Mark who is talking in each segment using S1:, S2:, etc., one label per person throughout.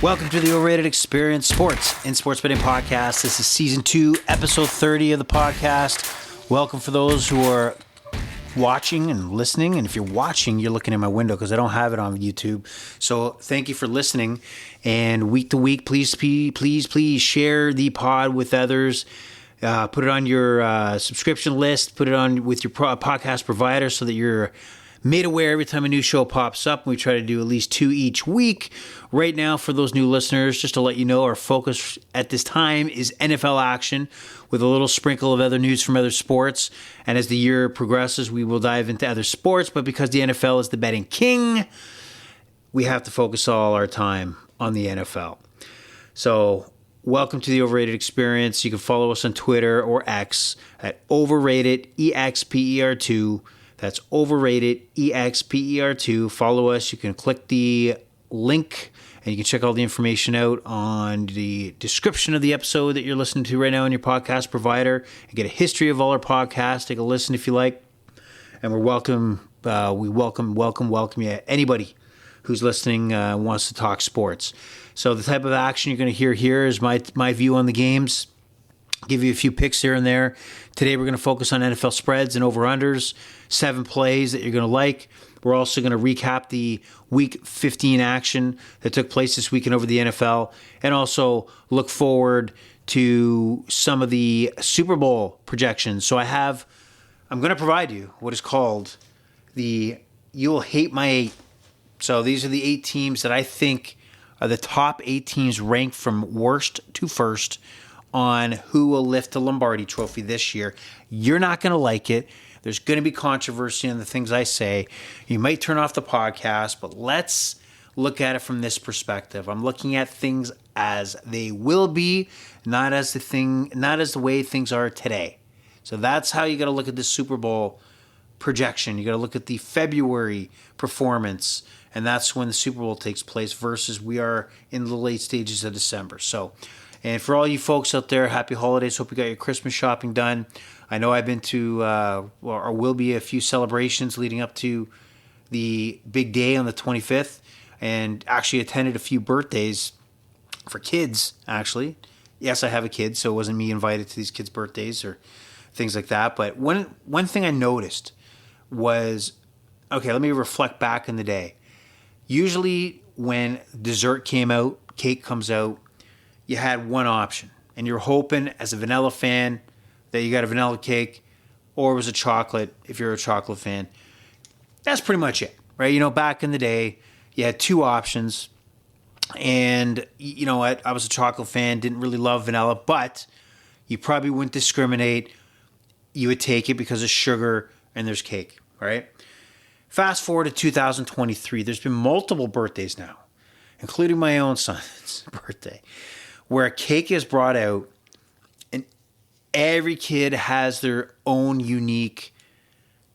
S1: Welcome to the Overrated Experience Sports and Sports Betting Podcast. This is Season 2, Episode 30 of the podcast. Welcome for those who are watching and listening. And if you're watching, you're looking in my window because I don't have it on YouTube. So thank you for listening. And week to week, please share the pod with others. Put it on your subscription list. Put it on with your podcast provider so that you're made aware every time a new show pops up. We try to do at least 2 each week. Right now, for those new listeners, just to let you know, our focus at this time is NFL action with a little sprinkle of other news from other sports. And as the year progresses, we will dive into other sports. But because the NFL is the betting king, we have to focus all our time on the NFL. So welcome to the Overrated Experience. You can follow us on Twitter or X at OverratedEXPER2. That's OverratedEXPER2. Follow us. You can click the link and you can check all the information out on the description of the episode that you're listening to right now on your podcast provider and get a history of all our podcasts. Take a listen if you like. And we welcome you. Anybody who's listening wants to talk sports. So the type of action you're going to hear here is my view on the games. Give you a few picks here and there. Today we're going to focus on NFL spreads and over-unders, 7 plays that you're going to like. We're also going to recap the Week 15 action that took place this weekend over the NFL and also look forward to some of the Super Bowl projections. So I'm going to provide you what is called the You'll Hate My 8. So these are the 8 teams that I think are the top 8 teams ranked from worst to first on who will lift the Lombardi Trophy this year. You're not going to like it. There's going to be controversy in the things I say. You might turn off the podcast, but let's look at it from this perspective. I'm looking at things as they will be, not as the way things are today. So that's how you got to look at the Super Bowl projection. You got to look at the February performance, and that's when the Super Bowl takes place versus we are in the late stages of December. So, and for all you folks out there, happy holidays. Hope you got your Christmas shopping done. I know I've been to, or will be a few celebrations leading up to the big day on the 25th, and actually attended a few birthdays for kids, actually. Yes, I have a kid, so it wasn't me invited to these kids' birthdays or things like that. But one thing I noticed was, okay, let me reflect back in the day. Usually when dessert came out, cake comes out, you had one option, and you're hoping as a vanilla fan that you got a vanilla cake, or it was a chocolate if you're a chocolate fan. That's pretty much it, right? You know, back in the day, you had 2 options, and you know what? I was a chocolate fan, didn't really love vanilla, but you probably wouldn't discriminate. You would take it because of sugar and there's cake, right? Fast forward to 2023, there's been multiple birthdays now, including my own son's birthday, where a cake is brought out and every kid has their own unique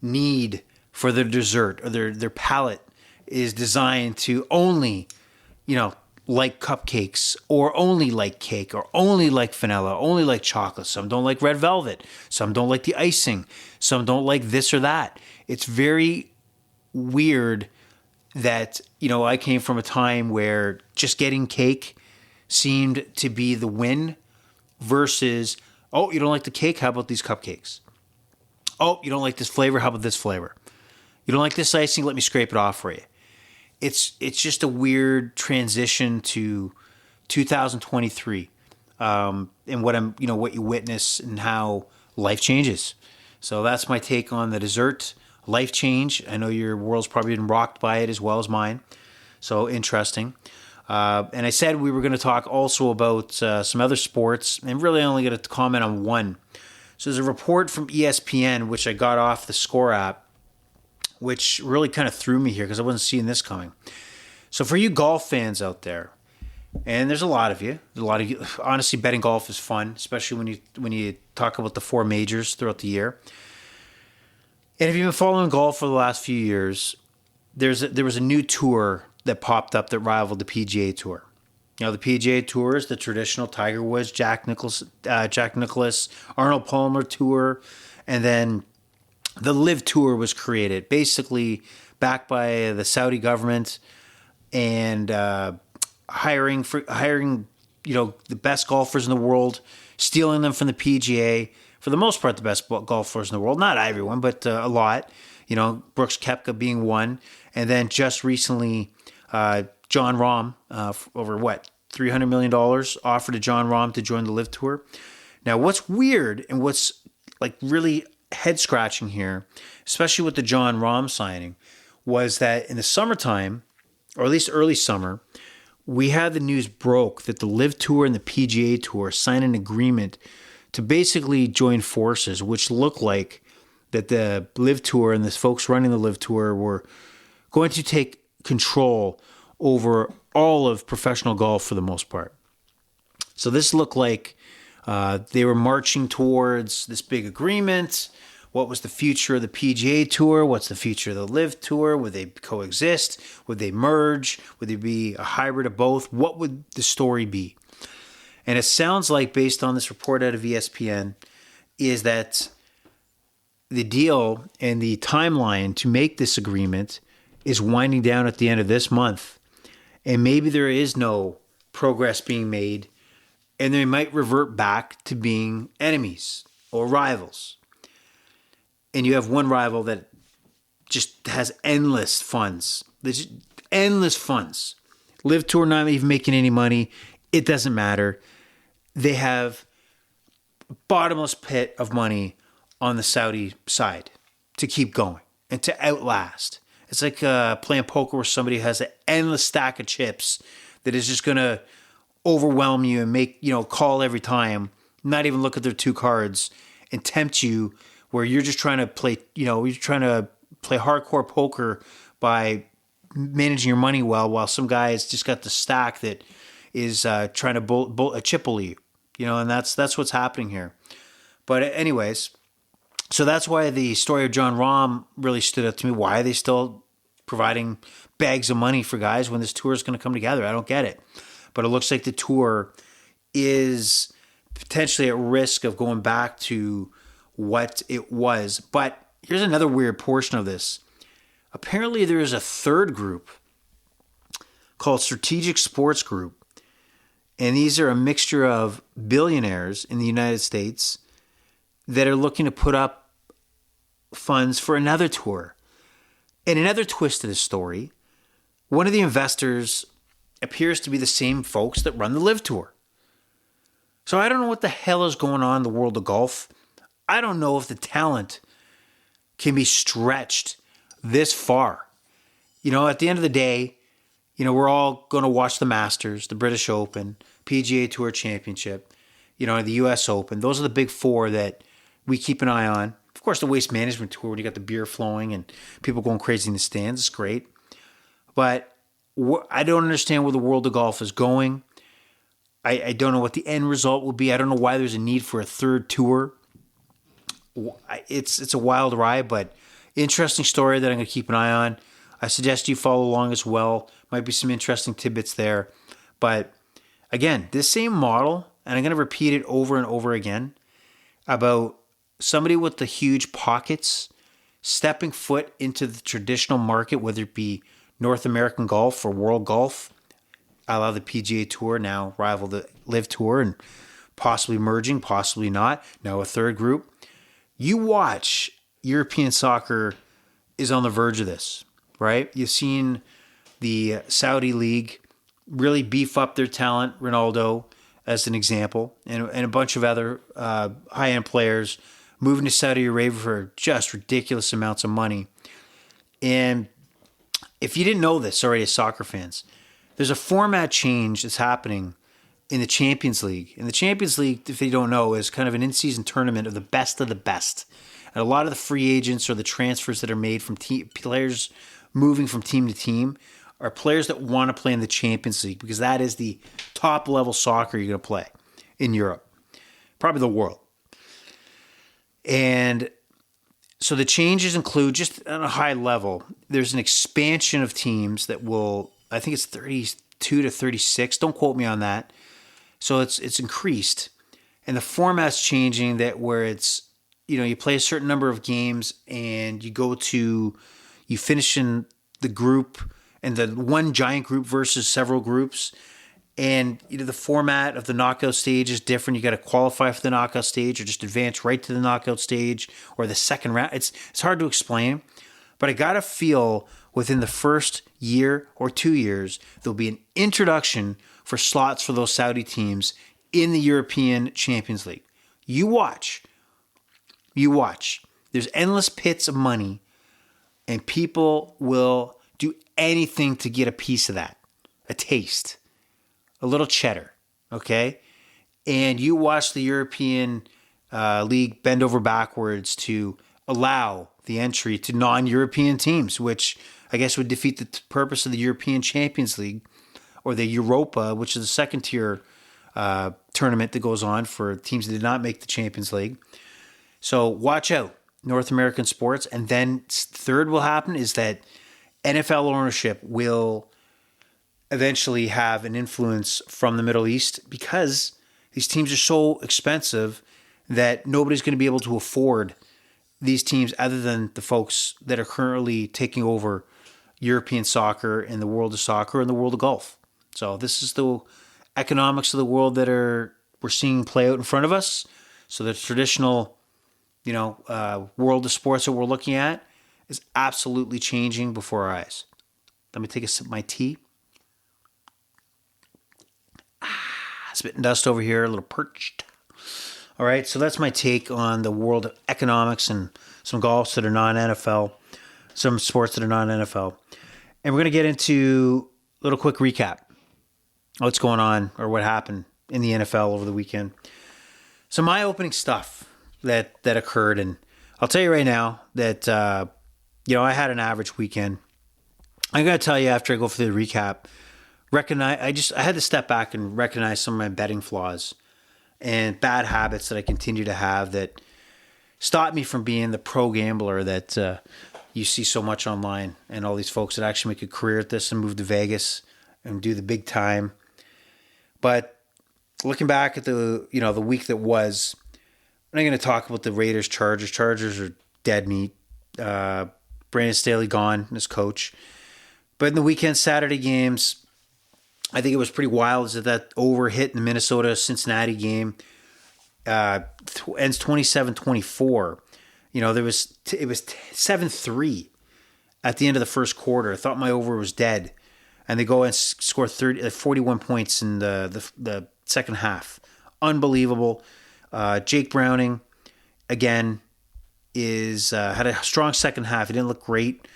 S1: need for their dessert, or their palate is designed to only, like cupcakes, or only like cake, or only like vanilla, only like chocolate. Some don't like red velvet. Some don't like the icing. Some don't like this or that. It's very weird that, I came from a time where just getting cake seemed to be the win versus, oh, you don't like the cake? How about these cupcakes? Oh, you don't like this flavor? How about this flavor? You don't like this icing? Let me scrape it off for you. It's just a weird transition to 2023, and what you witness and how life changes. So that's my take on the dessert life change. I know your world's probably been rocked by it as well as mine. So interesting. And I said we were going to talk also about some other sports, and really only going to comment on one. So there's a report from ESPN, which I got off the Score app, which really kind of threw me here because I wasn't seeing this coming. So for you golf fans out there, and there's a lot of you, honestly, betting golf is fun, especially when you talk about the 4 majors throughout the year. And if you've been following golf for the last few years, there was a new tour that popped up that rivaled the PGA Tour. The PGA Tour is the traditional Tiger Woods, Jack Nicklaus, Arnold Palmer Tour, and then the Live Tour was created, basically backed by the Saudi government, and hiring, the best golfers in the world, stealing them from the PGA. For the most part, the best golfers in the world. Not everyone, but a lot. Brooks Koepka being one. And then just recently, Jon Rahm, over $300 million offered to Jon Rahm to join the LIV Tour. Now, what's weird and what's really head scratching here, especially with the Jon Rahm signing, was that in the summertime, or at least early summer, we had the news broke that the LIV Tour and the PGA Tour signed an agreement to basically join forces, which looked like that the LIV Tour and the folks running the LIV Tour were going to take control over all of professional golf for the most part. So this looked like they were marching towards this big agreement. What was the future of the PGA Tour? What's the future of the LIV Tour? Would they coexist? Would they merge? Would they be a hybrid of both? What would the story be? And it sounds like, based on this report out of ESPN, is that the deal and the timeline to make this agreement is winding down at the end of this month. And maybe there is no progress being made, and they might revert back to being enemies or rivals. And you have one rival that just has endless funds. There's endless funds. LIV Tour not even making any money. It doesn't matter. They have a bottomless pit of money on the Saudi side to keep going and to outlast. It's like playing poker where somebody has an endless stack of chips that is just going to overwhelm you and make, call every time, not even look at their two cards, and tempt you where you're just trying to play, you're trying to play hardcore poker by managing your money well, while some guy has just got the stack that is trying to chipple you, and that's what's happening here. But anyways, so that's why the story of Jon Rahm really stood out to me. Why are they still providing bags of money for guys when this tour is going to come together? I don't get it. But it looks like the tour is potentially at risk of going back to what it was. But here's another weird portion of this. Apparently there is a third group called Strategic Sports Group. And these are a mixture of billionaires in the United States that are looking to put up funds for another tour. And another twist to this story, one of the investors appears to be the same folks that run the LIV Tour. So I don't know what the hell is going on in the world of golf. I don't know if the talent can be stretched this far. At the end of the day, we're all going to watch the Masters, the British Open, PGA Tour Championship, the US Open. Those are the big four that we keep an eye on. Of course, the Waste Management Tour, when you got the beer flowing and people going crazy in the stands, is great. But I don't understand where the world of golf is going. I don't know what the end result will be. I don't know why there's a need for a third tour. It's a wild ride, but interesting story that I'm going to keep an eye on. I suggest you follow along as well. Might be some interesting tidbits there. But again, this same model, and I'm going to repeat it over and over again, about somebody with the huge pockets stepping foot into the traditional market, whether it be North American golf or world golf. I love the PGA Tour, now rival the LIV Tour, and possibly merging, possibly not. Now a third group. You watch, European soccer is on the verge of this, right? You've seen the Saudi League really beef up their talent, Ronaldo as an example, and a bunch of other high-end players moving to Saudi Arabia for just ridiculous amounts of money. And if you didn't know this already as soccer fans, there's a format change that's happening in the Champions League. And the Champions League, if you don't know, is kind of an in-season tournament of the best of the best. And a lot of the free agents or the transfers that are made from players moving from team to team are players that want to play in the Champions League, because that is the top-level soccer you're going to play in Europe, probably the world. And so the changes include, just on a high level, there's an expansion of teams that will, I think it's 32 to 36. Don't quote me on that. So it's increased. And the format's changing, that where it's, you play a certain number of games and you finish in the group, and the one giant group versus several groups. And the format of the knockout stage is different. You got to qualify for the knockout stage or just advance right to the knockout stage or the second round. It's hard to explain, but I got to feel within the first year or 2 years, there'll be an introduction for slots for those Saudi teams in the European Champions League. You watch. There's endless pits of money, and people will do anything to get a piece of that, a taste, a little cheddar, okay? And you watch the European League bend over backwards to allow the entry to non-European teams, which I guess would defeat the purpose of the European Champions League or the Europa, which is the second tier tournament that goes on for teams that did not make the Champions League. So watch out, North American sports. And then third will happen is that NFL ownership will eventually have an influence from the Middle East because these teams are so expensive that nobody's going to be able to afford these teams other than the folks that are currently taking over European soccer and the world of soccer and the world of golf. So this is the economics of the world that we're seeing play out in front of us. So the traditional, world of sports that we're looking at is absolutely changing before our eyes. Let me take a sip of my tea. Spit and dust over here, a little perched. All right, so that's my take on the world of economics and some golfs that are non-NFL, some sports that are non-NFL. And we're going to get into a little quick recap of what's going on or what happened in the NFL over the weekend. Some eye-opening stuff that occurred. And I'll tell you right now that, I had an average weekend. I'm going to tell you after I go through the recap, I had to step back and recognize some of my betting flaws and bad habits that I continue to have that stop me from being the pro gambler that you see so much online and all these folks that actually make a career at this and move to Vegas and do the big time. But looking back at the week that was, I'm not going to talk about the Raiders Chargers. Chargers are dead meat. Brandon Staley gone as coach. But in the weekend Saturday games, I think it was pretty wild that over hit in the Minnesota-Cincinnati game ends 27-24. It was 7-3 at the end of the first quarter. I thought my over was dead. And they go and score 41 points in the second half. Unbelievable. Jake Browning, again, had a strong second half. He didn't look great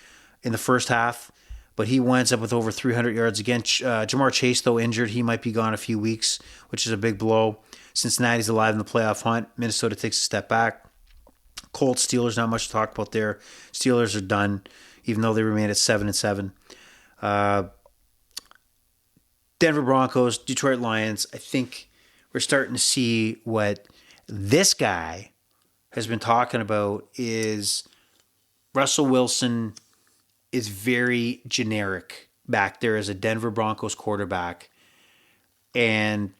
S1: in the first half, but he winds up with over 300 yards again. Jamar Chase, though, injured. He might be gone a few weeks, which is a big blow. Cincinnati's alive in the playoff hunt. Minnesota takes a step back. Colts, Steelers, not much to talk about there. Steelers are done, even though they remain at 7-7. Denver Broncos, Detroit Lions. I think we're starting to see what this guy has been talking about is Russell Wilson is very generic back there as a Denver Broncos quarterback. And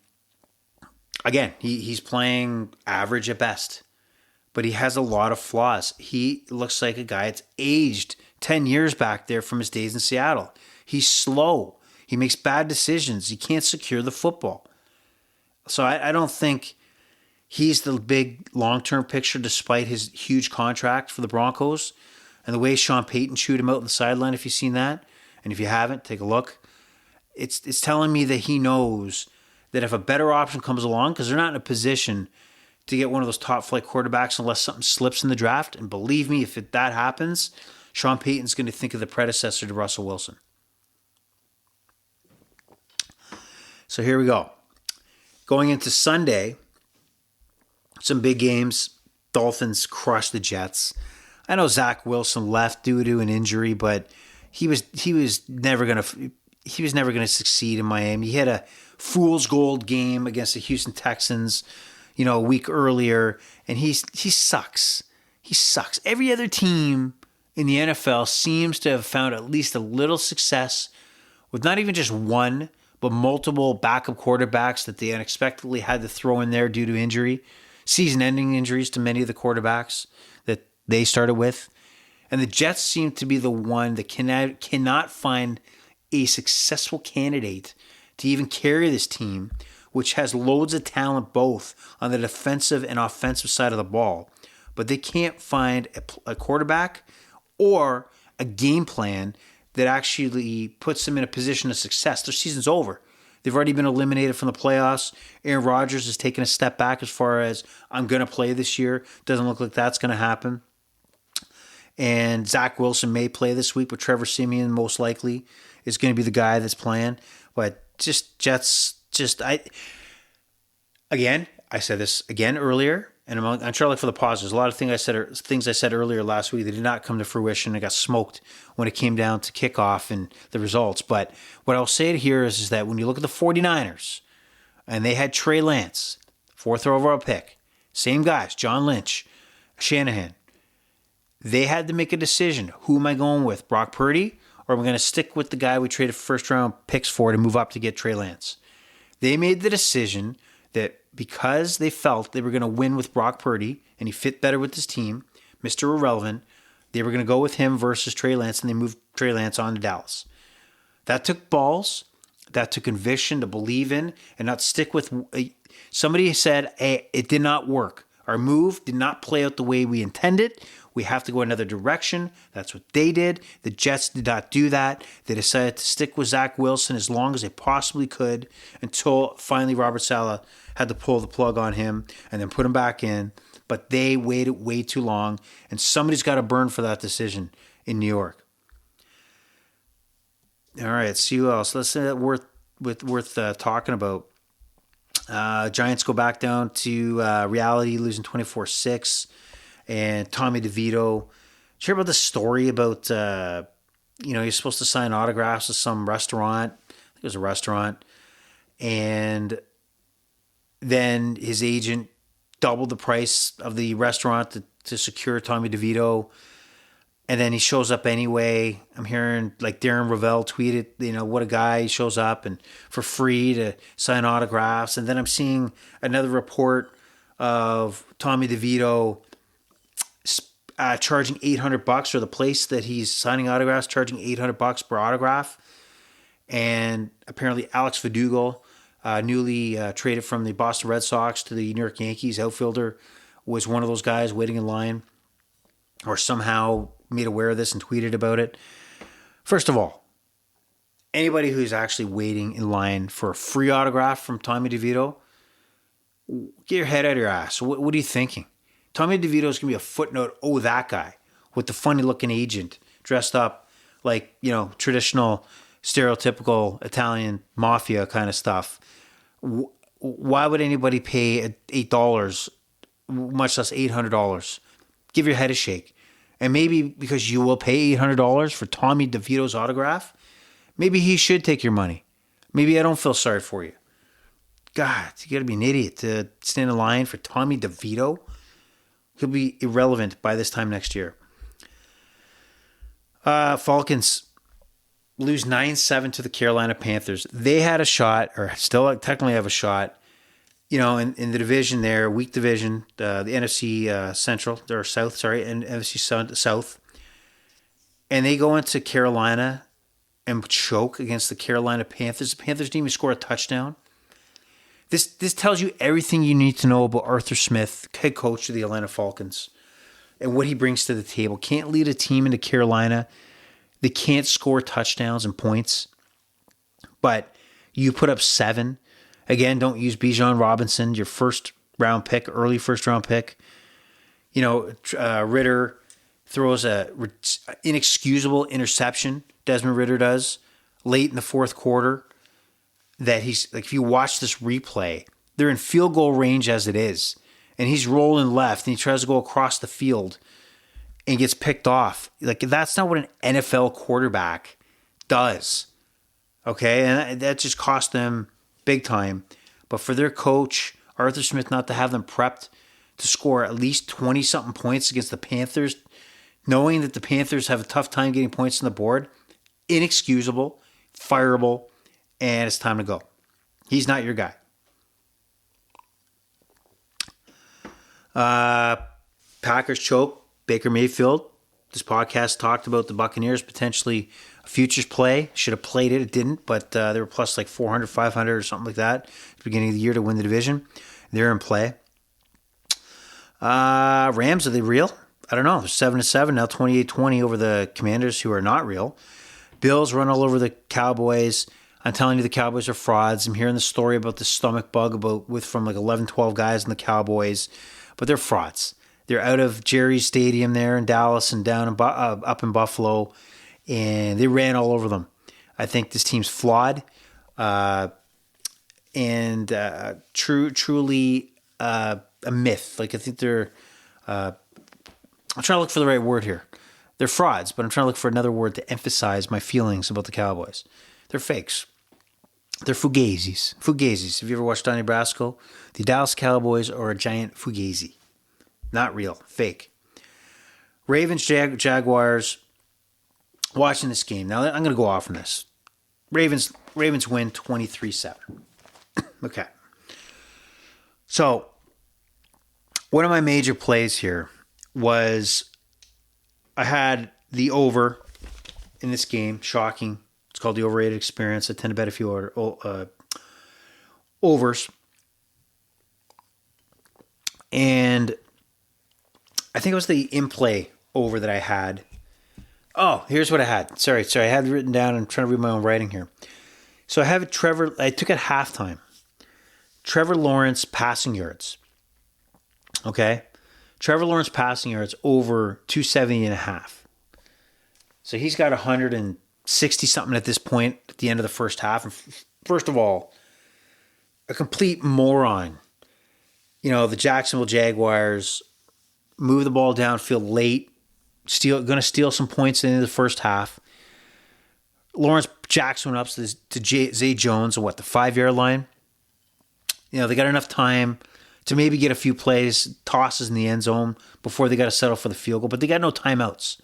S1: again, he's playing average at best, but he has a lot of flaws. He looks like a guy that's aged 10 years back there from his days in Seattle. He's slow. He makes bad decisions. He can't secure the football. So I don't think he's the big long-term picture despite his huge contract for the Broncos. And the way Sean Payton chewed him out on the sideline, if you've seen that, and if you haven't, take a look. It's telling me that he knows that if a better option comes along, because they're not in a position to get one of those top-flight quarterbacks unless something slips in the draft. And believe me, if that happens, Sean Payton's going to think of the predecessor to Russell Wilson. So here we go. Going into Sunday, some big games. Dolphins crushed the Jets. I know Zach Wilson left due to an injury, but he was never going to succeed in Miami. He had a fool's gold game against the Houston Texans, a week earlier, and he sucks. He sucks. Every other team in the NFL seems to have found at least a little success with not even just one, but multiple backup quarterbacks that they unexpectedly had to throw in there due to injury, season-ending injuries to many of the quarterbacks that they started with. And the Jets seem to be the one that cannot find a successful candidate to even carry this team, which has loads of talent both on the defensive and offensive side of the ball. But they can't find a quarterback or a game plan that actually puts them in a position of success. Their season's over. They've already been eliminated from the playoffs. Aaron Rodgers has taken a step back as far as, I'm going to play this year. Doesn't look like that's going to happen. And Zach Wilson may play this week, but Trevor Siemian most likely is going to be the guy that's playing. But Jets, I said this again earlier, and I'm trying to look for the positives. A lot of things I said earlier last week that did not come to fruition. I got smoked when it came down to kickoff and the results. But what I'll say here is that when you look at the 49ers, and they had Trey Lance, 4th overall pick, same guys, John Lynch, Shanahan, they had to make a decision. Who am I going with, Brock Purdy, or am I going to stick with the guy we traded first-round picks for to move up to get Trey Lance? They made the decision that because they felt they were going to win with Brock Purdy and he fit better with his team, Mr. Irrelevant, they were going to go with him versus Trey Lance, and they moved Trey Lance on to Dallas. That took balls. That took conviction to believe in and not stick with. Somebody said, hey, it did not work. Our move did not play out the way we intended. We have to go another direction. That's what they did. The Jets did not do that. They decided to stick with Zach Wilson as long as they possibly could until finally Robert Saleh had to pull the plug on him and then put him back in. But they waited way too long, and somebody's got to burn for that decision in New York. All right, let's see who else. Let's say that worth talking about. Giants go back down to reality, losing 24-6. And Tommy DeVito. Did you hear about the story about, he's supposed to sign autographs at some restaurant. I think it was a restaurant. And then his agent doubled the price of the restaurant to secure Tommy DeVito. And then he shows up anyway. I'm hearing like Darren Ravel tweeted, what a guy. He shows up and for free to sign autographs. And then I'm seeing another report of Tommy DeVito charging $800, or the place that he's signing autographs charging $800 per autograph. And apparently Alex Verdugo, newly traded from the Boston Red Sox to the New York Yankees outfielder, was one of those guys waiting in line, or somehow made aware of this and tweeted about it. First of all, anybody who's actually waiting in line for a free autograph from Tommy DeVito, get your head out of your ass. What are you thinking? Tommy DeVito is going to be a footnote. Oh, that guy with the funny-looking agent dressed up like, traditional, stereotypical Italian mafia kind of stuff. Why would anybody pay $8, much less $800? Give your head a shake. And maybe because you will pay $800 for Tommy DeVito's autograph, maybe he should take your money. Maybe I don't feel sorry for you. God, you got to be an idiot to stand in line for Tommy DeVito. He'll be irrelevant by this time next year. Falcons lose 9-7 to the Carolina Panthers. They had a shot, or still technically have a shot, in the division there, weak division, the NFC Central, or South, sorry, and NFC South. And they go into Carolina and choke against the Carolina Panthers. The Panthers didn't even score a touchdown. This tells you everything you need to know about Arthur Smith, head coach of the Atlanta Falcons, and what he brings to the table. Can't lead a team into Carolina. They can't score touchdowns and points. But you put up 7. Again, don't use Bijan Robinson, your early first round pick. Ritter throws a inexcusable interception. Desmond Ritter does late in the fourth quarter. That he's like, if you watch this replay, they're in field goal range as it is, and he's rolling left and he tries to go across the field and gets picked off. Like, that's not what an NFL quarterback does. Okay, and that just cost them big time. But for their coach, Arthur Smith, not to have them prepped to score at least 20-something points against the Panthers, knowing that the Panthers have a tough time getting points on the board, inexcusable, fireable, and it's time to go. He's not your guy. Packers choke Baker Mayfield. This podcast talked about the Buccaneers potentially futures play. Should have played it. It didn't, but they were plus like 400, 500 or something like that at the beginning of the year to win the division. They're in play. Rams, are they real? I don't know. They're 7-7 now, 28-20 over the Commanders, who are not real. Bills run all over the Cowboys. I'm telling you, the Cowboys are frauds. I'm hearing the story about the stomach bug from like 11, 12 guys in the Cowboys, but they're frauds. They're out of Jerry's Stadium there in Dallas and down up in Buffalo, and they ran all over them. I think this team's flawed and truly a myth. Like, I think they're I'm trying to look for the right word here. They're frauds, but I'm trying to look for another word to emphasize my feelings about the Cowboys. They're fakes. They're fugazis. Fugazis. Have you ever watched Donnie Brasco? The Dallas Cowboys are a giant fugazi. Not real. Fake. Ravens, Jaguars. Watching this game. Now, I'm going to go off on this. Ravens win 23-7. Okay. So, one of my major plays here was I had the over in this game. Shocking. It's called the overrated experience. I tend to bet a few overs. And I think it was the in-play over that I had. Oh, here's what I had. Sorry. I had it written down. I'm trying to read my own writing here. So I have I took at halftime. Trevor Lawrence passing yards. Okay? Trevor Lawrence passing yards over 270.5. So he's got 160-something at this point at the end of the first half. And first of all, a complete moron. You know, the Jacksonville Jaguars move the ball downfield late, going to steal some points in the first half. Lawrence Jackson went up to Zay Jones on the 5-yard line. You know, they got enough time to maybe get a few plays, tosses in the end zone before they got to settle for the field goal, but they got no timeouts.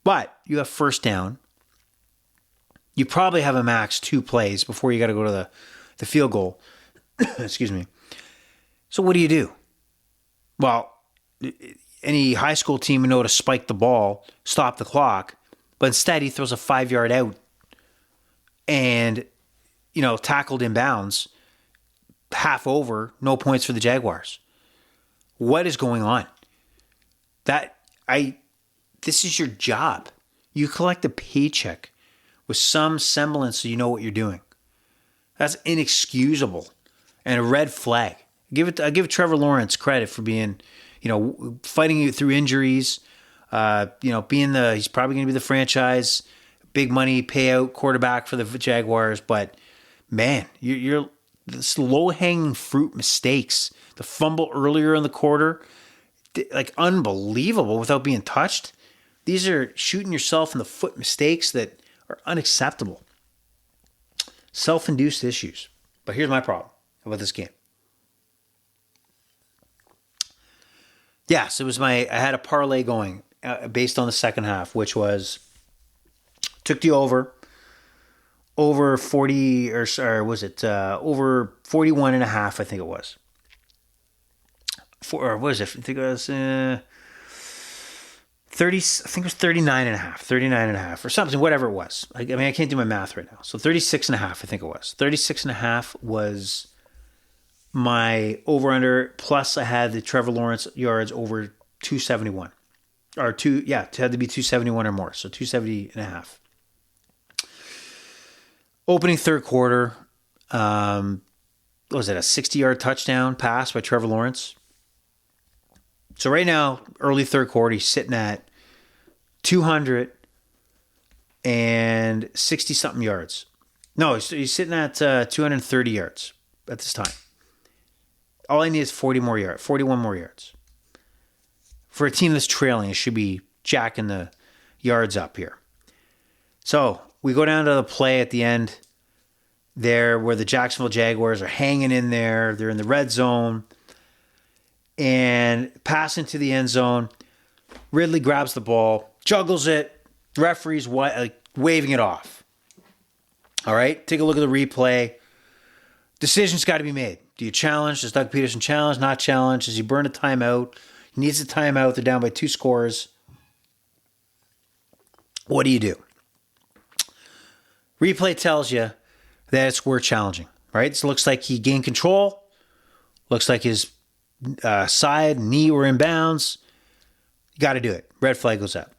S1: But you have first down. You probably have a max 2 plays before you got to go to the field goal. Excuse me. So what do? Well, any high school team would know to spike the ball, stop the clock, but instead he throws a 5-yard out and, tackled in bounds, half over, no points for the Jaguars. What is going on? This is your job. You collect a paycheck with some semblance so you know what you're doing. That's inexcusable and a red flag. I give Trevor Lawrence credit for being, fighting through injuries. He's probably going to be the franchise big money payout quarterback for the Jaguars. But man, you're this low hanging fruit mistakes. The fumble earlier in the quarter, like unbelievable without being touched. These are shooting yourself in the foot mistakes that are unacceptable. Self-induced issues. But here's my problem about this game. Yes, I had a parlay going based on the second half, which took the over 40, or was it over 41.5, I think it was. Or what is it? I think it was 30, I think it was 39.5 or something, whatever it was. I can't do my math right now. So 36.5, I think it was. 36.5 was my over-under, plus I had the Trevor Lawrence yards over 271. Or it had to be 271 or more, so 270.5. Opening third quarter, what was it, a 60-yard touchdown pass by Trevor Lawrence? So right now, early third quarter, he's sitting at 260-something yards. No, he's sitting at 230 yards at this time. All I need is 41 more yards. For a team that's trailing, it should be jacking the yards up here. So we go down to the play at the end there where the Jacksonville Jaguars are hanging in there. They're in the red zone and passing to the end zone. Ridley grabs the ball, juggles it. The referee's waving it off. All right, take a look at the replay. Decision's got to be made. Do you challenge? Does Doug Peterson challenge? Not challenge? Does he burn a timeout? He needs a timeout. They're down by 2 scores. What do you do? Replay tells you that it's worth challenging, right? So it looks like he gained control. Looks like his side, knee were in bounds. You got to do it. Red flag goes up.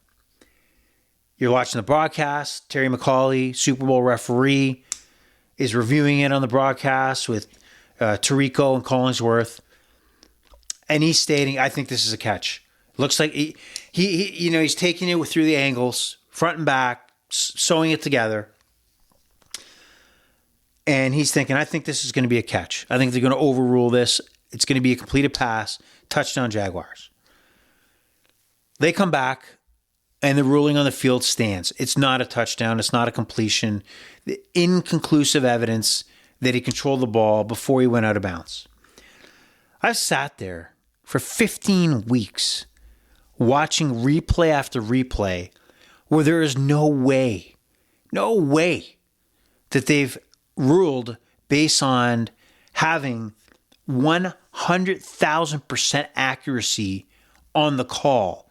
S1: You're watching the broadcast. Terry McAuley, Super Bowl referee, is reviewing it on the broadcast with Tirico and Collinsworth. And he's stating, I think this is a catch. Looks like he's taking it through the angles, front and back, sewing it together. And he's thinking, I think this is going to be a catch. I think they're going to overrule this. It's going to be a completed pass, touchdown Jaguars. They come back, and the ruling on the field stands. It's not a touchdown. It's not a completion. The inconclusive evidence that he controlled the ball before he went out of bounds. I've sat there for 15 weeks watching replay after replay where there is no way that they've ruled based on having 100,000% accuracy on the call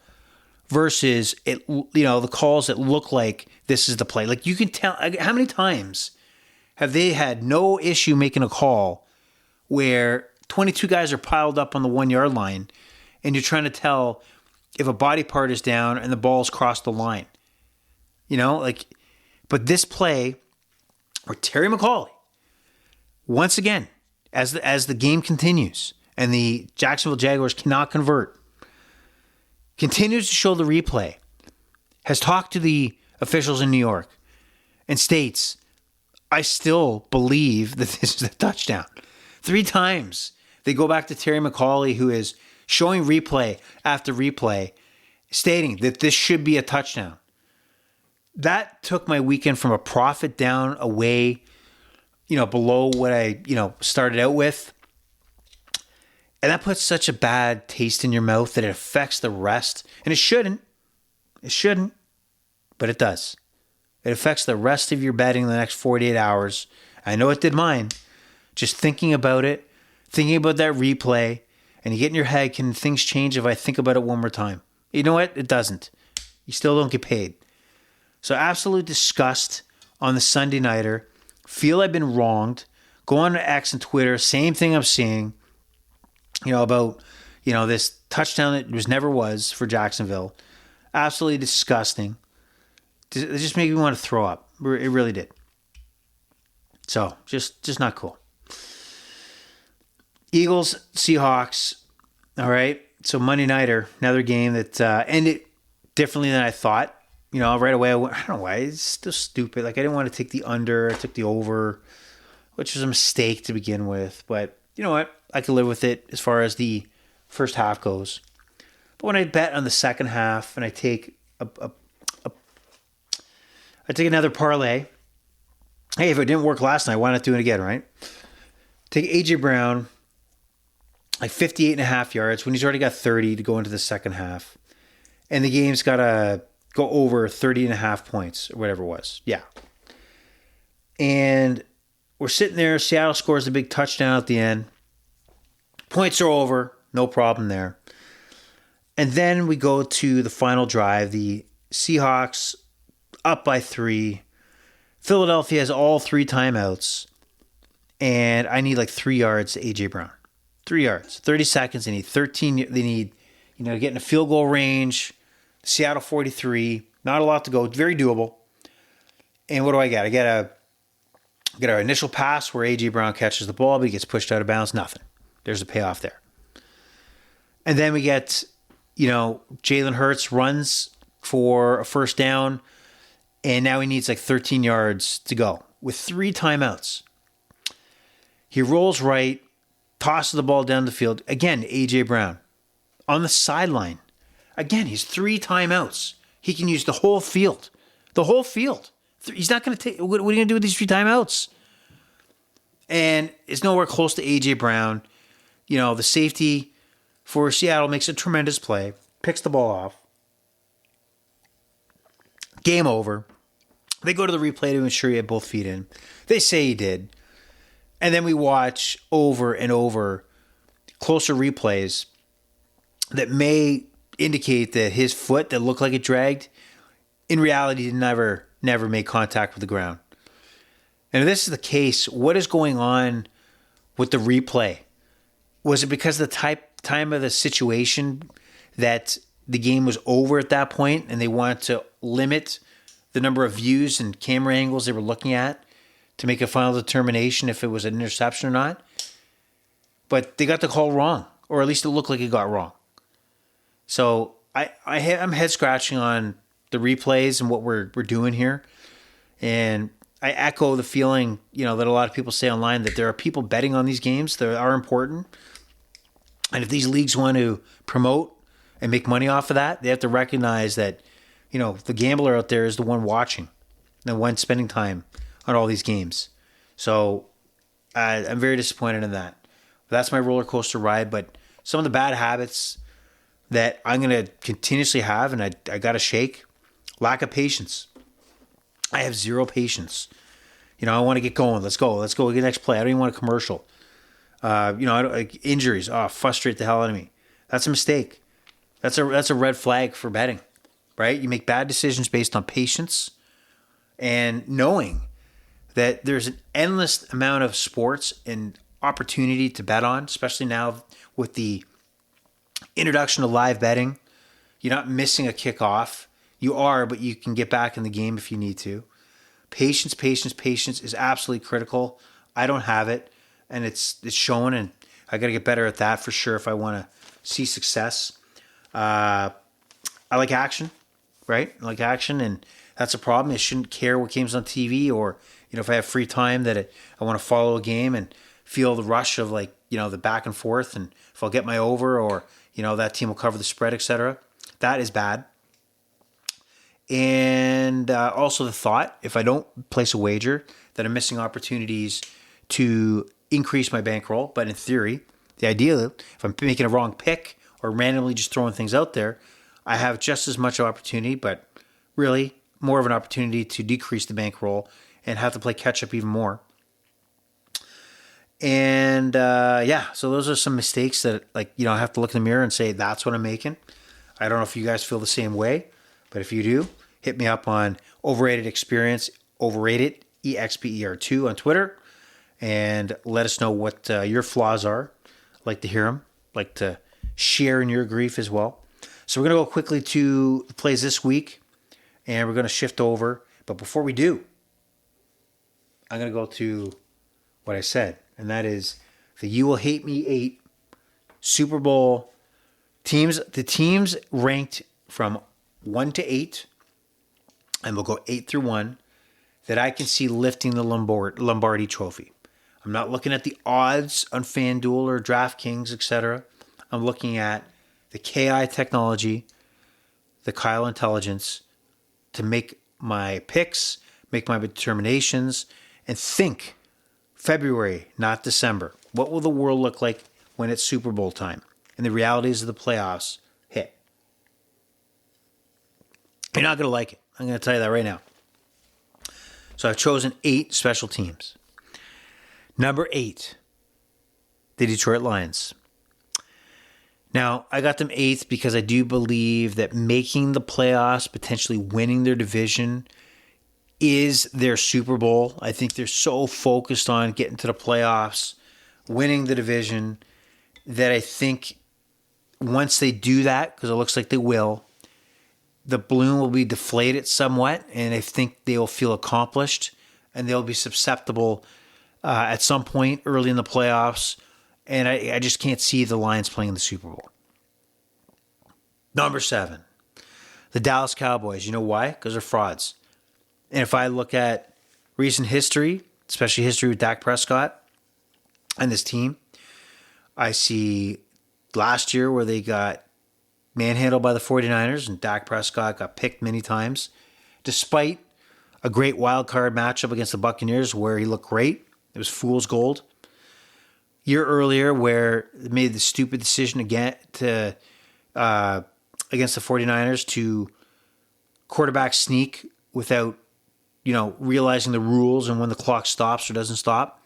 S1: versus the calls that look like this is the play. Like, you can tell, how many times have they had no issue making a call where 22 guys are piled up on the 1 yard line and you're trying to tell if a body part is down and the ball's crossed the line. But this play where Terry McAuley, once again, as the game continues and the Jacksonville Jaguars cannot convert, continues to show the replay, has talked to the officials in New York, and states, I still believe that this is a touchdown. 3 times they go back to Terry McAuley, who is showing replay after replay, stating that this should be a touchdown. That took my weekend from a profit down away, below what I, started out with. And that puts such a bad taste in your mouth that it affects the rest. And it shouldn't. It shouldn't. But it does. It affects the rest of your betting in the next 48 hours. I know it did mine. Just thinking about it, thinking about that replay, and you get in your head, can things change if I think about it one more time? You know what? It doesn't. You still don't get paid. So absolute disgust on the Sunday nighter. Feel I've been wronged. Go on to X and Twitter. Same thing I'm seeing. About this touchdown that never was for Jacksonville. Absolutely disgusting. It just made me want to throw up. It really did. So, just not cool. Eagles, Seahawks. All right. So, Monday nighter, another game that ended differently than I thought. Right away, I don't know why. It's still stupid. I didn't want to take the under. I took the over, which was a mistake to begin with. But you know what? I could live with it as far as the first half goes. But when I bet on the second half and I take another parlay, hey, if it didn't work last night, why not do it again, right? Take A.J. Brown, 58.5 yards when he's already got 30 to go into the second half. And the game's got to go over 30.5 points or whatever it was. Yeah. And we're sitting there. Seattle scores a big touchdown at the end. Points are over. No problem there. And then we go to the final drive. The Seahawks up by 3. Philadelphia has all 3 timeouts. And I need 3 yards to A.J. Brown. 3 yards. 30 seconds. They need 13. They need, get in a field goal range. Seattle 43. Not a lot to go. Very doable. And what do I get? I get an initial pass where A.J. Brown catches the ball, but he gets pushed out of bounds. Nothing. There's a payoff there. And then we get, Jalen Hurts runs for a first down, and now he needs 13 yards to go with 3 timeouts. He rolls right, tosses the ball down the field. Again, A.J. Brown on the sideline. Again, he's 3 timeouts. He can use the whole field. The whole field. He's not going to take... What are you going to do with these 3 timeouts? And it's nowhere close to A.J. Brown. The safety for Seattle makes a tremendous play. Picks the ball off. Game over. They go to the replay to ensure he had both feet in. They say he did. And then we watch over and over closer replays that may indicate that his foot that looked like it dragged, in reality, never made contact with the ground. And if this is the case, what is going on with the replay? Was it because of the time of the situation that the game was over at that point and they wanted to limit the number of views and camera angles they were looking at to make a final determination if it was an interception or not? But they got the call wrong, or at least it looked like it got wrong. So I'm head scratching on the replays and what we're doing here. And I echo the feeling, that a lot of people say online, that there are people betting on these games that are important. And if these leagues want to promote and make money off of that, they have to recognize that, the gambler out there is the one watching, the one spending time on all these games. So I'm very disappointed in that. That's my roller coaster ride. But some of the bad habits that I'm going to continuously have, and I got to shake, lack of patience. I have zero patience. I want to get going. Let's go. Let's go get the next play. I don't even want a commercial. I don't, like injuries. Frustrate the hell out of me. That's a mistake. That's a red flag for betting, right? You make bad decisions based on patience and knowing that there's an endless amount of sports and opportunity to bet on, especially now with the introduction of live betting. You're not missing a kickoff. You are, but you can get back in the game if you need to. Patience is absolutely critical. I don't have it, and it's showing, and I got to get better at that for sure if I want to see success. I like action, right? I like action, and that's a problem. I shouldn't care what game's on TV, or if I have free time that I want to follow a game and feel the rush of the back and forth, and if I'll get my over, or that team will cover the spread, etc. That is bad. And also the thought, if I don't place a wager, that I'm missing opportunities to increase my bankroll. But in theory, the idea, if I'm making a wrong pick or randomly just throwing things out there, I have just as much opportunity, but really more of an opportunity to decrease the bankroll and have to play catch up even more. And so those are some mistakes that I have to look in the mirror and say, that's what I'm making. I don't know if you guys feel the same way, but if you do, hit me up on Overrated Experience, Overrated EXPER2 on Twitter, and let us know what your flaws are. I'd like to hear them. I'd like to share in your grief as well. So we're going to go quickly to the plays this week, and we're going to shift over. But before we do, I'm going to go to what I said, and that is the You Will Hate Me 8 Super Bowl teams. The teams ranked from 1 to 8, and we'll go 8 through 1, that I can see lifting the Lombardi Trophy. I'm not looking at the odds on FanDuel or DraftKings, etc. I'm looking at the KI technology, the Kyle intelligence, to make my picks, make my determinations, and think February, not December. What will the world look like when it's Super Bowl time and the realities of the playoffs hit? You're not going to like it. I'm going to tell you that right now. So I've chosen 8 special teams. Number 8, the Detroit Lions. Now, I got them 8th because I do believe that making the playoffs, potentially winning their division, is their Super Bowl. I think they're so focused on getting to the playoffs, winning the division, that I think once they do that, because it looks like they will, the balloon will be deflated somewhat, and I think they'll feel accomplished, and they'll be susceptible at some point early in the playoffs, and I just can't see the Lions playing in the Super Bowl. Number 7, the Dallas Cowboys. You know why? Because they're frauds. And if I look at recent history, especially history with Dak Prescott and this team, I see last year where they got manhandled by the 49ers and Dak Prescott got picked many times, despite a great wild card matchup against the Buccaneers where he looked great. It was fool's gold. Year earlier where they made the stupid decision again to against the 49ers to quarterback sneak without realizing the rules and when the clock stops or doesn't stop.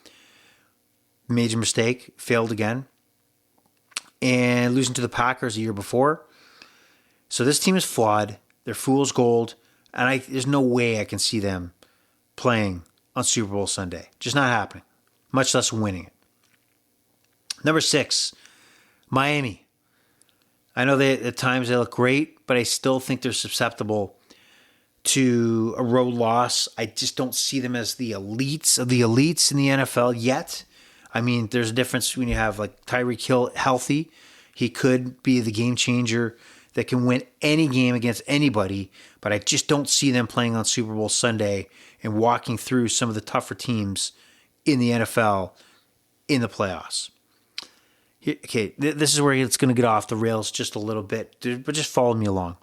S1: Major mistake. Failed again. And losing to the Packers the year before. So this team is flawed. They're fool's gold. And there's no way I can see them playing on Super Bowl Sunday. Just not happening, much less winning it. Number 6, Miami. I know they at times they look great, but I still think they're susceptible to a road loss. I just don't see them as the elites of the elites in the NFL yet. I mean, there's a difference when you have like Tyreek Hill healthy. He could be the game changer that can win any game against anybody, but I just don't see them playing on Super Bowl Sunday and walking through some of the tougher teams in the NFL in the playoffs. Okay, this is where it's going to get off the rails just a little bit, but just follow me along.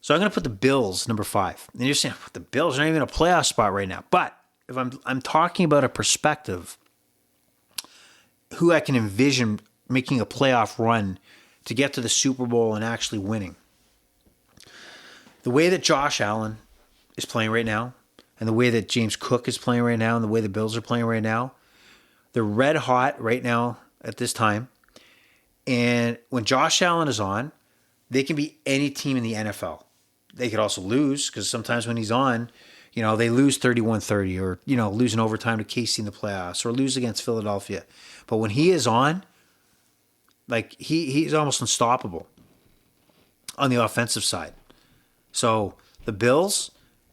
S1: So I'm going to put the Bills number 5. And you're saying, the Bills are not even a playoff spot right now. But if I'm talking about a perspective, who I can envision making a playoff run to get to the Super Bowl and actually winning. The way that Josh Allen is playing right now, and the way that James Cook is playing right now, and the way the Bills are playing right now, they're red hot right now at this time. And when Josh Allen is on, they can beat any team in the NFL. They could also lose, because sometimes when he's on, they lose 31-30 or, lose in overtime to KC in the playoffs or lose against Philadelphia. But when he is on, like he's almost unstoppable on the offensive side. So the Bills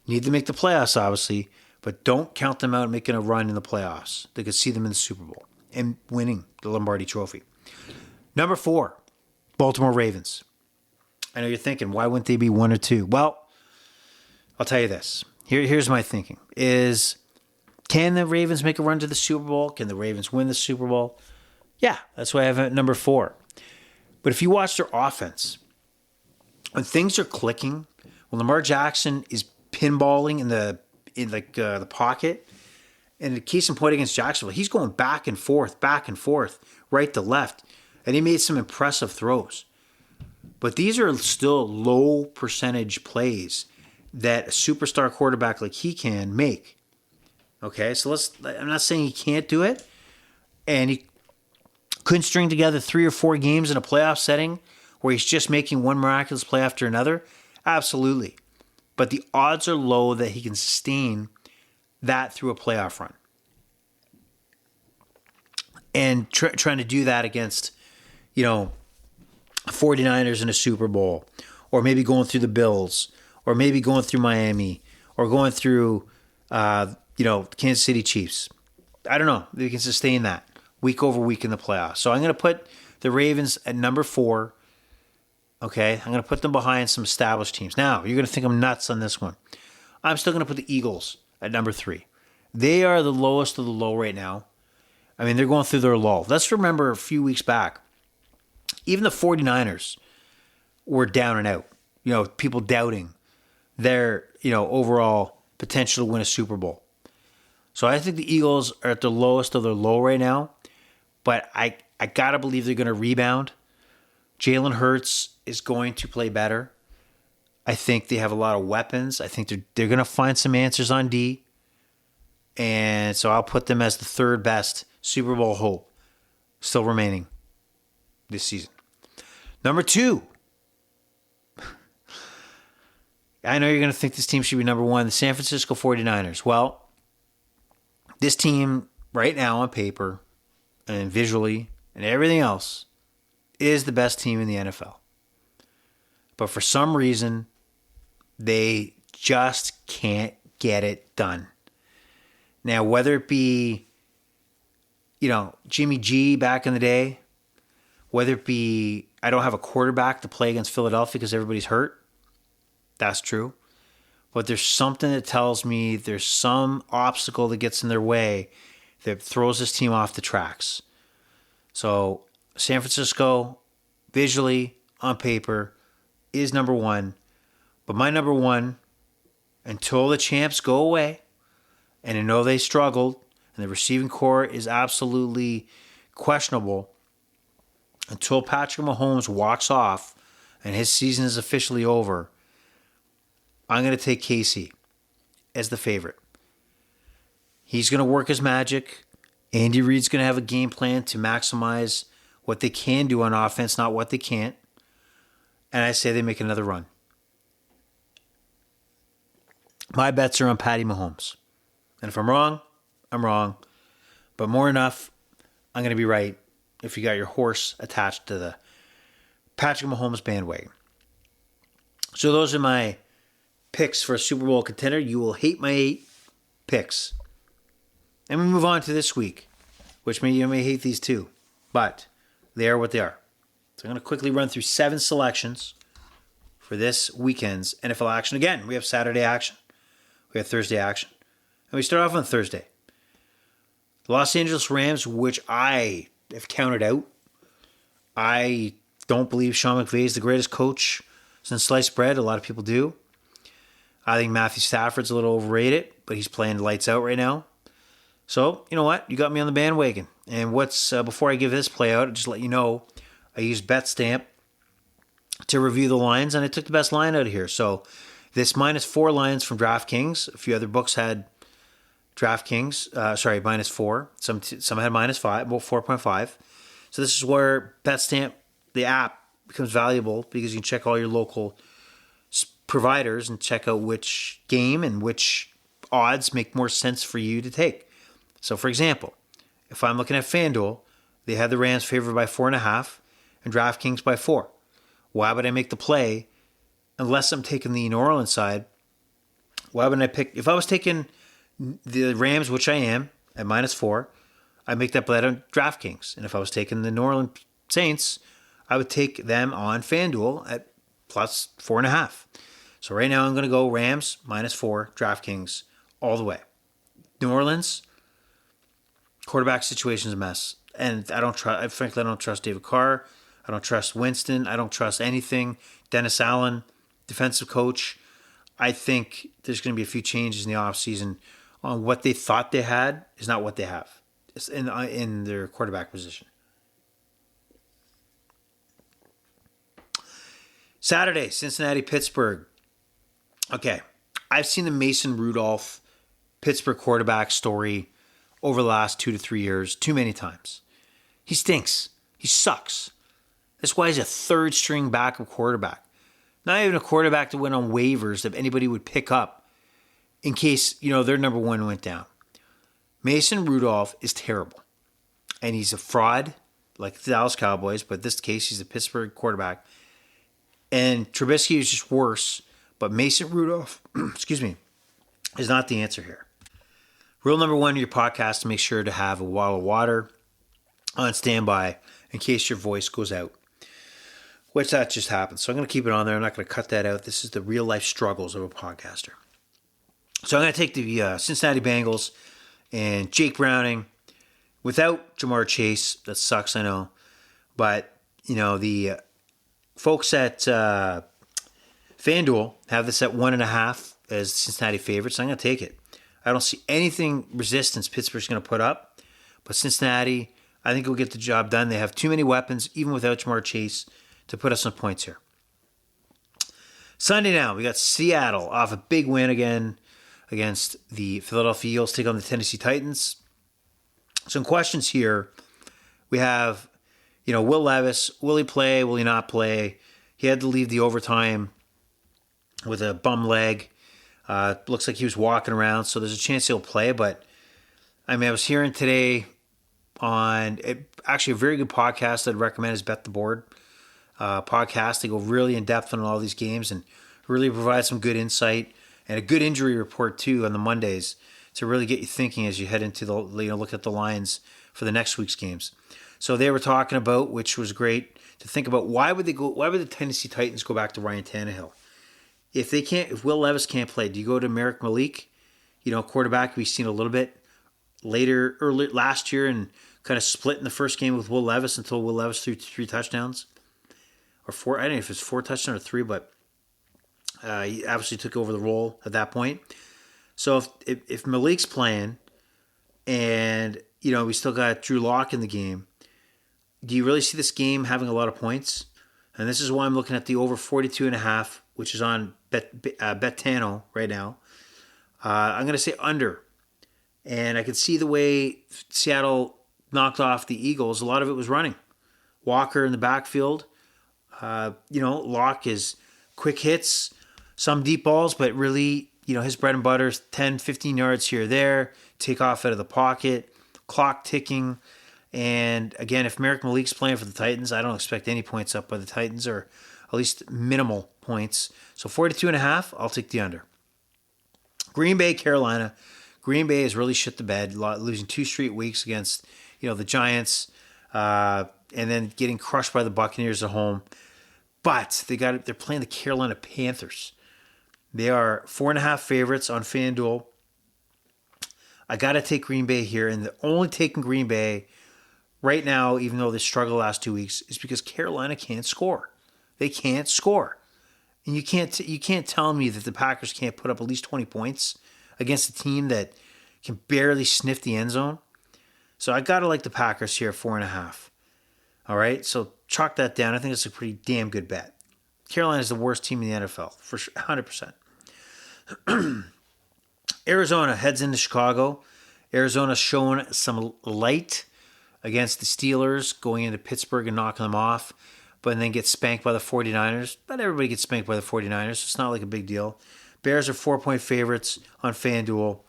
S1: need to make the playoffs, obviously, but don't count them out making a run in the playoffs. They could see them in the Super Bowl and winning the Lombardi Trophy. Number 4, Baltimore Ravens. I know you're thinking, why wouldn't they be 1 or 2? Well, I'll tell you this. Here's my thinking is, can the Ravens make a run to the Super Bowl? Can the Ravens win the Super Bowl? Yeah, that's why I have it at number 4. But if you watch their offense, when things are clicking, when Lamar Jackson is pinballing in the pocket, and the case in point against Jacksonville, he's going back and forth, right to left, and he made some impressive throws. But these are still low percentage plays that a superstar quarterback like he can make. Okay, so I'm not saying he can't do it, and he couldn't string together 3 or 4 games in a playoff setting where he's just making one miraculous play after another. Absolutely. But the odds are low that he can sustain that through a playoff run. And trying to do that against, 49ers in a Super Bowl, or maybe going through the Bills, or maybe going through Miami, or going through, Kansas City Chiefs. I don't know. They can sustain that week over week in the playoffs. So I'm going to put the Ravens at number 4. Okay, I'm going to put them behind some established teams. Now, you're going to think I'm nuts on this one. I'm still going to put the Eagles at number 3. They are the lowest of the low right now. I mean, they're going through their lull. Let's remember a few weeks back, even the 49ers were down and out. People doubting their, overall potential to win a Super Bowl. So I think the Eagles are at the lowest of their low right now, but I got to believe they're going to rebound. Jalen Hurts is going to play better. I think they have a lot of weapons. I think they're going to find some answers on D. And so I'll put them as the 3rd best Super Bowl hope still remaining this season. Number 2. I know you're going to think this team should be number 1, the San Francisco 49ers. Well, this team right now on paper and visually and everything else is the best team in the NFL. But for some reason, they just can't get it done. Now, whether it be, Jimmy G back in the day, whether it be I don't have a quarterback to play against Philadelphia because everybody's hurt, that's true. But there's something that tells me there's some obstacle that gets in their way that throws this team off the tracks. So San Francisco, visually, on paper, is number 1. But my number 1, until the champs go away, and I know they struggled, and the receiving core is absolutely questionable, until Patrick Mahomes walks off and his season is officially over, I'm going to take KC as the favorite. He's going to work his magic. Andy Reid's going to have a game plan to maximize what they can do on offense, not what they can't. And I say they make another run. My bets are on Patty Mahomes. And if I'm wrong, I'm wrong. But more enough, I'm going to be right if you got your horse attached to the Patrick Mahomes bandwagon. So those are my picks for a Super Bowl contender. You will hate my 8 picks. And we move on to this week, which you may hate these too, but they are what they are. So I'm going to quickly run through 7 selections for this weekend's NFL action. Again, we have Saturday action. We have Thursday action. And we start off on Thursday. The Los Angeles Rams, which I have counted out. I don't believe Sean McVay is the greatest coach since sliced bread. A lot of people do. I think Matthew Stafford's a little overrated, but he's playing lights out right now. So, you know what? You got me on the bandwagon. And before I give this play out, I'll just let you know, I used BetStamp to review the lines, and I took the best line out of here. So, this -4 lines from DraftKings. A few other books had DraftKings, -4. Some had -5, about 4.5. So, this is where BetStamp, the app, becomes valuable because you can check all your local providers and check out which game and which odds make more sense for you to take. So, for example, if I'm looking at FanDuel, they had the Rams favored by 4.5 and DraftKings by 4. Why would I make the play unless I'm taking the New Orleans side? Why wouldn't I pick? If I was taking the Rams, which I am, at -4, I'd make that bet on DraftKings. And if I was taking the New Orleans Saints, I would take them on FanDuel at plus 4.5. So right now I'm going to go Rams -4, DraftKings all the way. New Orleans, quarterback situation's a mess. And frankly, I don't trust David Carr. I don't trust Winston. I don't trust anything. Dennis Allen, defensive coach. I think there's going to be a few changes in the offseason on what they thought they had is not what they have. It's in their quarterback position. Saturday, Cincinnati, Pittsburgh. Okay, I've seen the Mason Rudolph Pittsburgh quarterback story over the last 2 to 3 years too many times. He stinks. He sucks. That's why he's a third-string backup quarterback. Not even a quarterback that went on waivers that anybody would pick up in case, their number one went down. Mason Rudolph is terrible. And he's a fraud, like the Dallas Cowboys, but in this case, he's a Pittsburgh quarterback. And Trubisky is just worse, but Mason Rudolph, is not the answer here. Rule number 1 of your podcast, to make sure to have a bottle of water on standby in case your voice goes out, which that just happened. So I'm going to keep it on there. I'm not going to cut that out. This is the real life struggles of a podcaster. So I'm going to take the Cincinnati Bengals and Jake Browning without Jamar Chase. That sucks, I know. But, the folks at FanDuel have this at 1.5 as Cincinnati favorites. So I'm going to take it. I don't see anything resistance Pittsburgh's going to put up. But Cincinnati, I think will get the job done. They have too many weapons, even without Jamar Chase, to put us on points here. Sunday now, we got Seattle off a big win again against the Philadelphia Eagles, take on the Tennessee Titans. Some questions here. We have, Will Levis. Will he play? Will he not play? He had to leave the overtime with a bum leg. Looks like he was walking around, so there's a chance he'll play. But, I was hearing today on actually a very good podcast I'd recommend is Bet the Board podcast. They go really in depth on all these games and really provide some good insight and a good injury report too on the Mondays to really get you thinking as you head into the look at the lines for the next week's games. So they were talking about, which was great to think about, why would the Tennessee Titans go back to Ryan Tannehill? If Will Levis can't play, do you go to Merrick Malik? Quarterback we've seen a little bit early last year and kind of split in the first game with Will Levis until Will Levis threw 3 touchdowns. Or 4, I don't know if it's 4 touchdowns or 3, but he obviously took over the role at that point. So if Malik's playing and, we still got Drew Lock in the game, do you really see this game having a lot of points? And this is why I'm looking at the over 42.5, which is on Betano right now. I'm going to say under. And I could see the way Seattle knocked off the Eagles. A lot of it was running. Walker in the backfield. Locke is quick hits, some deep balls, but really, his bread and butter is 10, 15 yards here or there, take off out of the pocket, clock ticking. And again, if Merrick Malik's playing for the Titans, I don't expect any points up by the Titans, or at least minimal points. So 42.5, I'll take the under. Green Bay, Carolina. Green Bay has really shit the bed, losing 2 straight weeks against, the Giants, and then getting crushed by the Buccaneers at home. But they're playing the Carolina Panthers. They are 4.5 favorites on FanDuel. I got to take Green Bay here, and the only taking Green Bay right now, even though they struggled the last 2 weeks, is because Carolina can't score. They can't score. And you can't tell me that the Packers can't put up at least 20 points against a team that can barely sniff the end zone. So I got to like the Packers here at 4.5. All right, so chalk that down. I think it's a pretty damn good bet. Carolina is the worst team in the NFL, for sure, 100%. Arizona heads into Chicago. Arizona's showing some light against the Steelers, going into Pittsburgh and knocking them off, but then gets spanked by the 49ers. But everybody gets spanked by the 49ers, so it's not like a big deal. Bears are 4-point favorites on FanDuel.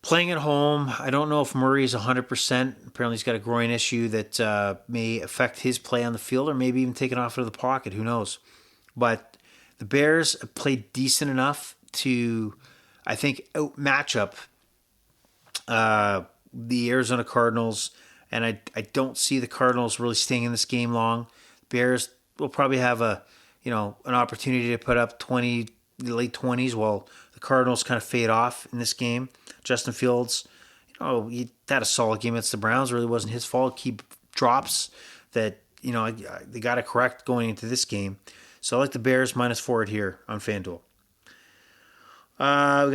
S1: Playing at home, I don't know if Murray is 100%. Apparently he's got a groin issue that may affect his play on the field, or maybe even taken off of the pocket. Who knows? But the Bears played decent enough to, I think, match up the Arizona Cardinals, and I don't see the Cardinals really staying in this game long. Bears will probably have an opportunity to put up 20, late 20s, while the Cardinals kind of fade off in this game. Justin Fields, he had a solid game against the Browns. It really wasn't his fault. Key drops that, they got to correct going into this game. So I like the Bears -4 here on FanDuel. We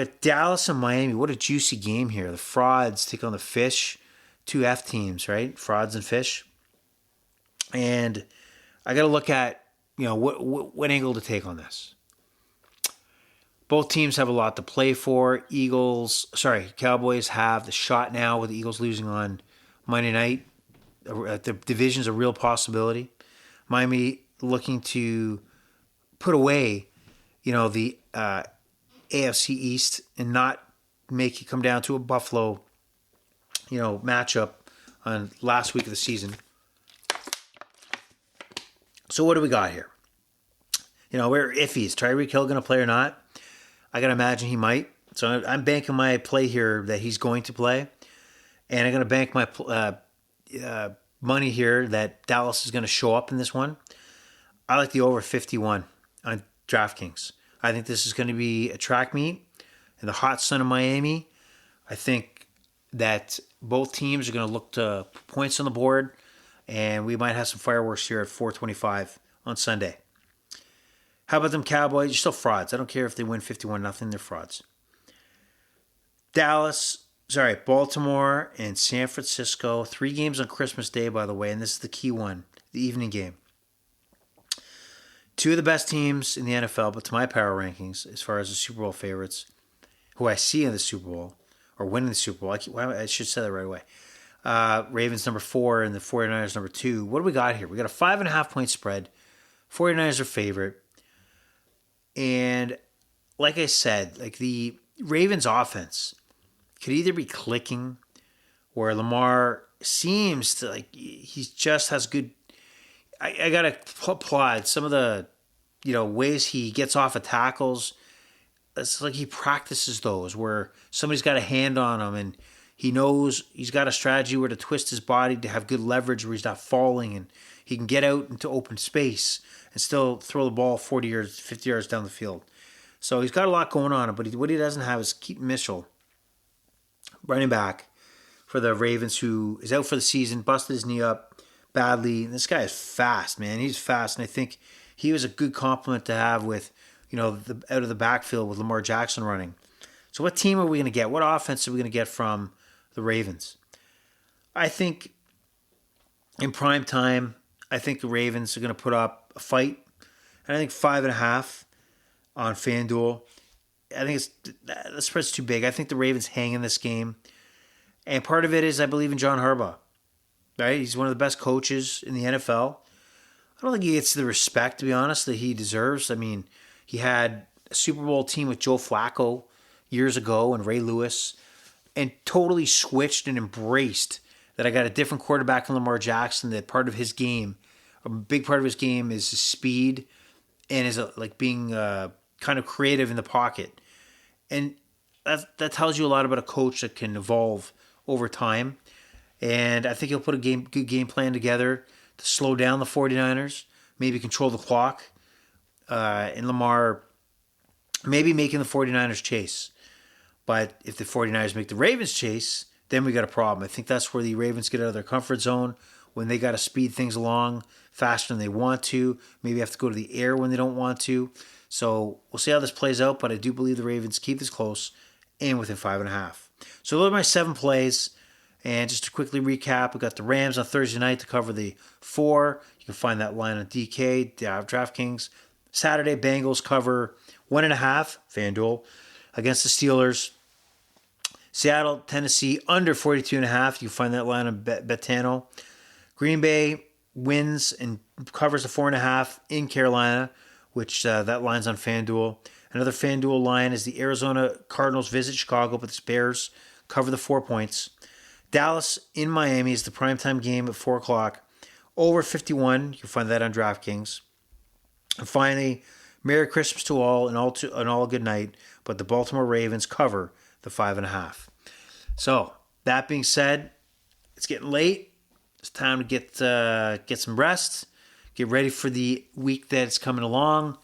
S1: got Dallas and Miami. What a juicy game here. The Frauds take on the Fish. 2 F teams, right? Frauds and Fish. And I got to look at, what angle to take on this. Both teams have a lot to play for. Cowboys have the shot now with the Eagles losing on Monday night. The division's a real possibility. Miami looking to put away, the AFC East and not make it come down to a Buffalo, matchup on last week of the season. So what do we got here? We're iffy. Is Tyreek Hill going to play or not? I got to imagine he might. So I'm banking my play here that he's going to play. And I'm going to bank my money here that Dallas is going to show up in this one. I like the over 51 on DraftKings. I think this is going to be a track meet in the hot sun of Miami. I think that both teams are going to look to points on the board, and we might have some fireworks here at 4:25 on Sunday. How about them Cowboys? You're still frauds. I don't care if they win 51-0. They're frauds. Baltimore and San Francisco. 3 games on Christmas Day, by the way, and this is the key one, the evening game. 2 of the best teams in the NFL, but to my power rankings, as far as the Super Bowl favorites, who I see in the Super Bowl, or winning the Super Bowl. I should say that right away. Ravens number 4 and the 49ers number 2. What do we got here? We got a 5.5-point spread. 49ers are favorite. And like I said, the Ravens offense could either be clicking, where Lamar seems to he just has good. I gotta applaud some of the ways he gets off of tackles. It's like he practices those where somebody's got a hand on him and he knows he's got a strategy where to twist his body to have good leverage where he's not falling, and he can get out into open space and still throw the ball 40 yards, 50 yards down the field. So he's got a lot going on, but what he doesn't have is Keaton Mitchell, running back for the Ravens, who is out for the season, busted his knee up badly. And this guy is fast, man. He's fast, and I think he was a good compliment to have with, out of the backfield with Lamar Jackson running. So what team are we going to get? What offense are we going to get from the Ravens? I think in prime time, I think the Ravens are going to put up a fight. And I think 5.5 on FanDuel. I think the spread's too big. I think the Ravens hang in this game. And part of it is I believe in John Harbaugh. Right? He's one of the best coaches in the NFL. I don't think he gets the respect, to be honest, that he deserves. I mean, he had a Super Bowl team with Joe Flacco years ago and Ray Lewis, and totally switched and embraced that I got a different quarterback in Lamar Jackson, that part of his game, a big part of his game is his speed and is like being kind of creative in the pocket. And that tells you a lot about a coach that can evolve over time. And I think he'll put a good game plan together to slow down the 49ers, maybe control the clock, and Lamar maybe making the 49ers chase. But if the 49ers make the Ravens chase, then we got a problem. I think that's where the Ravens get out of their comfort zone, when they got to speed things along faster than they want to. Maybe have to go to the air when they don't want to. So we'll see how this plays out, but I do believe the Ravens keep this close and within 5.5. So those are my 7 plays. And just to quickly recap, we got the Rams on Thursday night to cover the 4. You can find that line on DK, DraftKings. Saturday, Bengals cover 1.5, FanDuel, against the Steelers. Seattle, Tennessee, under 42.5. You can find that line on Betano. Green Bay wins and covers the 4.5 in Carolina, which that line's on FanDuel. Another FanDuel line is the Arizona Cardinals visit Chicago, but the Bears cover the 4 points. Dallas in Miami is the primetime game at 4 o'clock. Over 51. You'll find that on DraftKings. And finally, Merry Christmas to all and all a good night. But the Baltimore Ravens cover the 5.5. So that being said, it's getting late. It's time to get some rest. Get ready for the week that's coming along.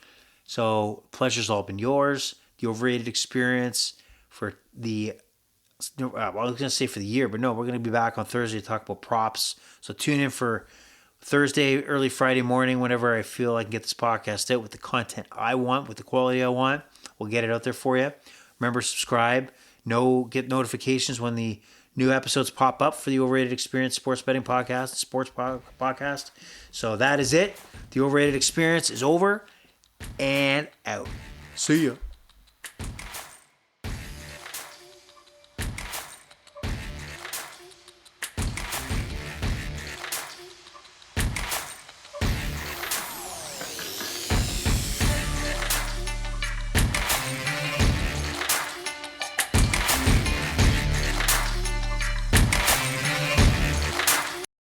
S1: So pleasure's all been yours. The Overrated Experience for the well, I was going to say for the year, but no, we're going to be back on Thursday to talk about props. So tune in for Thursday, early Friday morning, whenever I feel I can get this podcast out with the content I want, with the quality I want. We'll get it out there for you. Remember, subscribe. Get notifications when the new episodes pop up for the Overrated Experience Sports Betting Podcast, Sports Podcast. So that is it. The Overrated Experience is over and out. See ya.